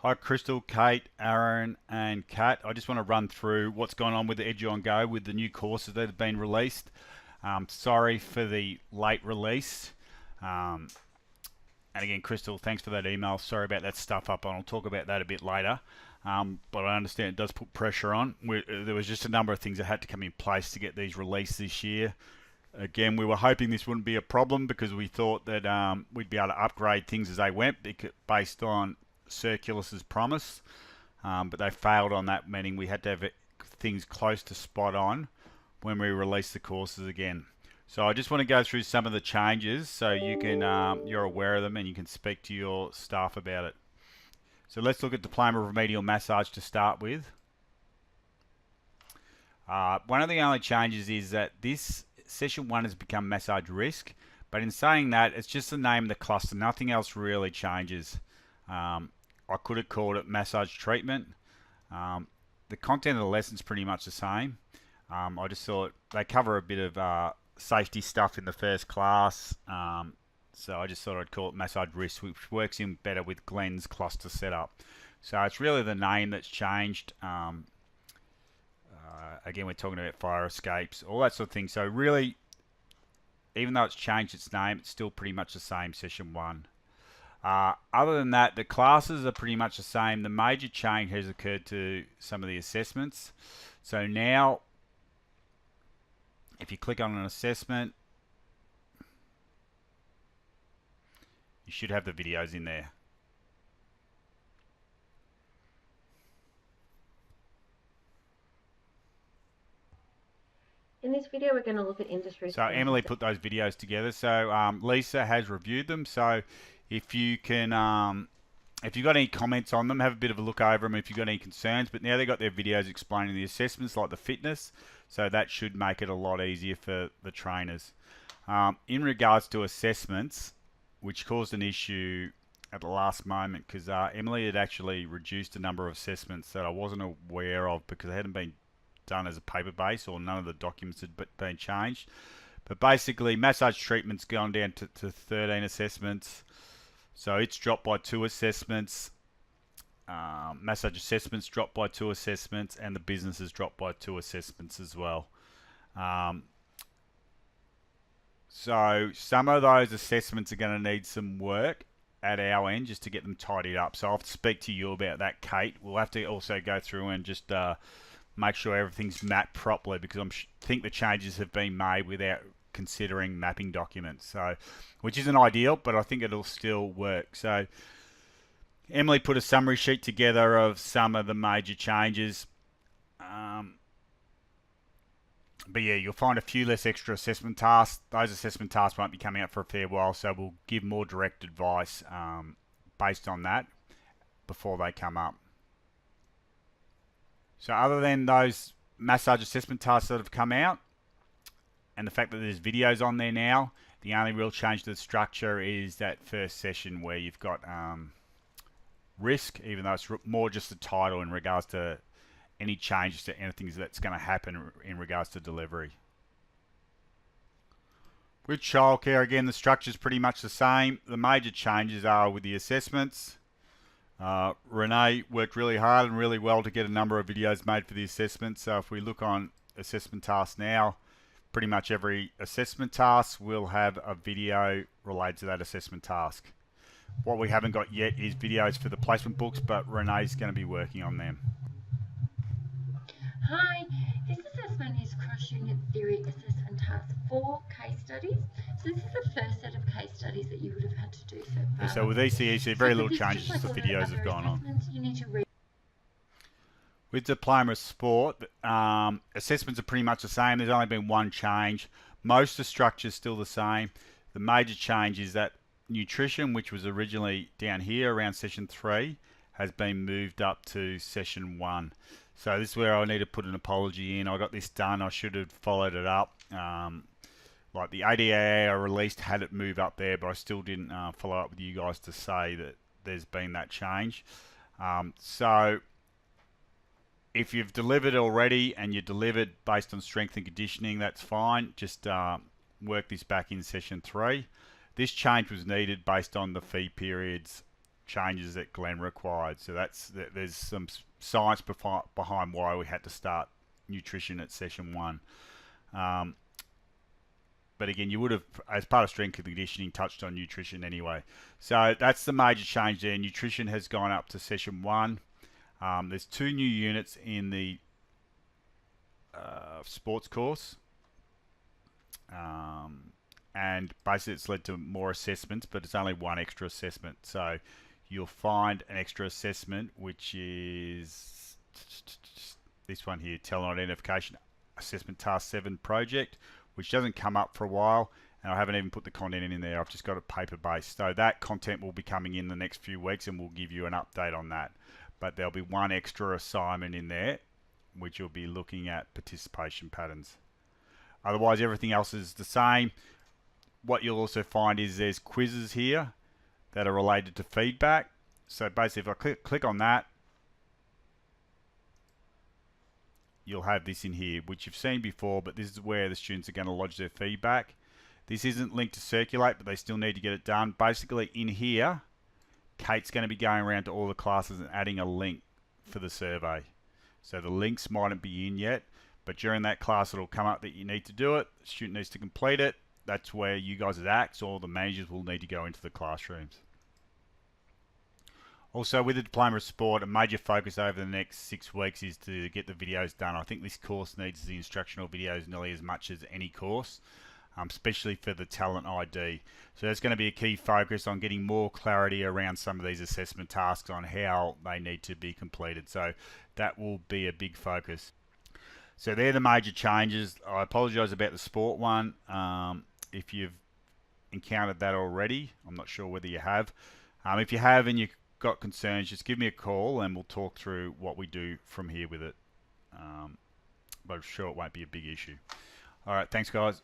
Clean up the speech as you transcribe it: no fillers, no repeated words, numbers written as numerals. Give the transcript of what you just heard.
Hi Crystal, Kate, Aaron and Kat. I just want to run through what's going on with the Edu on Go with the new courses that have been released. Sorry for the late release. And again, Crystal, thanks for that email. Sorry about that stuff up, and I'll talk about that a bit later. But I understand it does put pressure on. There was just a number of things that had to come in place to get these released this year. Again, we were hoping this wouldn't be a problem because we thought that we'd be able to upgrade things as they went based on Circulus's promise, but they failed on that, meaning we had to have things close to spot on when we release the courses again. So I just want to go through some of the changes so you can you're aware of them and you can speak to your staff about it. So let's look at Diploma of Remedial Massage to start with. One of the only changes is that this Session 1 has become Massage Risk, but in saying that, it's just the name of the cluster. Nothing else really changes. I could have called it Massage Treatment. The content of the lesson's pretty much the same. I just thought they cover a bit of safety stuff in the first class, so I just thought I'd call it Massage Risk, which works in better with Glenn's cluster setup. So it's really the name that's changed. Again, we're talking about fire escapes, all that sort of thing. So really, even though it's changed its name, it's still pretty much the same Session 1. Other than that, the classes are pretty much the same. The major change has occurred to some of the assessments. So now, if you click on an assessment, you should have the videos in there. In this video, we're going to look at industry. So Emily put those videos together. So Lisa has reviewed them. So if you can, if you've got any comments on them, have a bit of a look over them if you've got any concerns. But now they've got their videos explaining the assessments, like the fitness. So that should make it a lot easier for the trainers. In regards to assessments, which caused an issue at the last moment, because Emily had actually reduced the number of assessments that I wasn't aware of because they hadn't been done as a paper base or none of the documents had been changed. But basically, massage treatment's gone down to 13 assessments. So it's dropped by 2 assessments. Massage assessments dropped by 2 assessments, and the business has dropped by 2 assessments as well. So some of those assessments are going to need some work at our end just to get them tidied up. So I'll have to speak to you about that, Kate. We'll have to also go through and just make sure everything's mapped properly, because I think the changes have been made without considering mapping documents, so which isn't ideal, but I think it'll still work. So Emily put a summary sheet together of some of the major changes, but yeah, you'll find a few less extra assessment tasks. Those assessment tasks won't be coming up for a fair while, so we'll give more direct advice based on that before they come up. So other than those massage assessment tasks that have come out, and the fact that there's videos on there now, the only real change to the structure is that first session where you've got risk, even though it's more just the title in regards to any changes to anything that's going to happen in regards to delivery. With childcare, again, the structure is pretty much the same. The major changes are with the assessments. Renee worked really hard and really well to get a number of videos made for the assessments. So if we look on assessment tasks now, pretty much every assessment task will have a video related to that assessment task. What we haven't got yet is videos for the placement books, but Renee's going to be working on them. Hi, this assessment is cross-unit theory assessment task 4 case studies. So this is the first set of case studies that you would have had to do so far. Yeah, so with ECE, very little changes as the videos have gone on. You need to read. With Diploma of Sport, assessments are pretty much the same. There's only been one change. Most of the structure is still the same. The major change is that nutrition, which was originally down here around session 3, has been moved up to session 1. So this is where I need to put an apology in. I got this done. I should have followed it up. Like the ADAA I released had it move up there, but I still didn't follow up with you guys to say that there's been that change. So if you've delivered already and you delivered based on strength and conditioning, that's fine. Just work this back in session 3. This change was needed based on the fee periods changes that Glenn required. So there's some science behind why we had to start nutrition at session 1. But again, you would have, as part of strength and conditioning, touched on nutrition anyway. So that's the major change there. Nutrition has gone up to session 1. There's 2 new units in the sports course. And basically it's led to more assessments, but it's only 1 extra assessment. So you'll find an extra assessment, which is this one here, talent identification assessment task 7 project, which doesn't come up for a while, and I haven't even put the content in there. I've just got it paper based. So that content will be coming in the next few weeks, and we'll give you an update on that. But there'll be 1 extra assignment in there, which will be looking at participation patterns. Otherwise, everything else is the same. What you'll also find is there's quizzes here that are related to feedback. So basically, if I click on that, you'll have this in here, which you've seen before, but this is where the students are going to lodge their feedback. This isn't linked to Circulate, but they still need to get it done. Basically, in here, Kate's going to be going around to all the classes and adding a link for the survey. So the links mightn't be in yet, but during that class, it'll come up that you need to do it. The student needs to complete it. That's where you guys at Aacs or the managers will need to go into the classrooms. Also, with the Diploma of Sport, a major focus over the next 6 weeks is to get the videos done. I think this course needs the instructional videos nearly as much as any course, especially for the talent ID. So there's going to be a key focus on getting more clarity around some of these assessment tasks on how they need to be completed. So that will be a big focus. So they're the major changes. I apologise about the sport one. If you've encountered that already, I'm not sure whether you have. If you have and you've got concerns, just give me a call and we'll talk through what we do from here with it. But I'm sure it won't be a big issue. All right, thanks guys.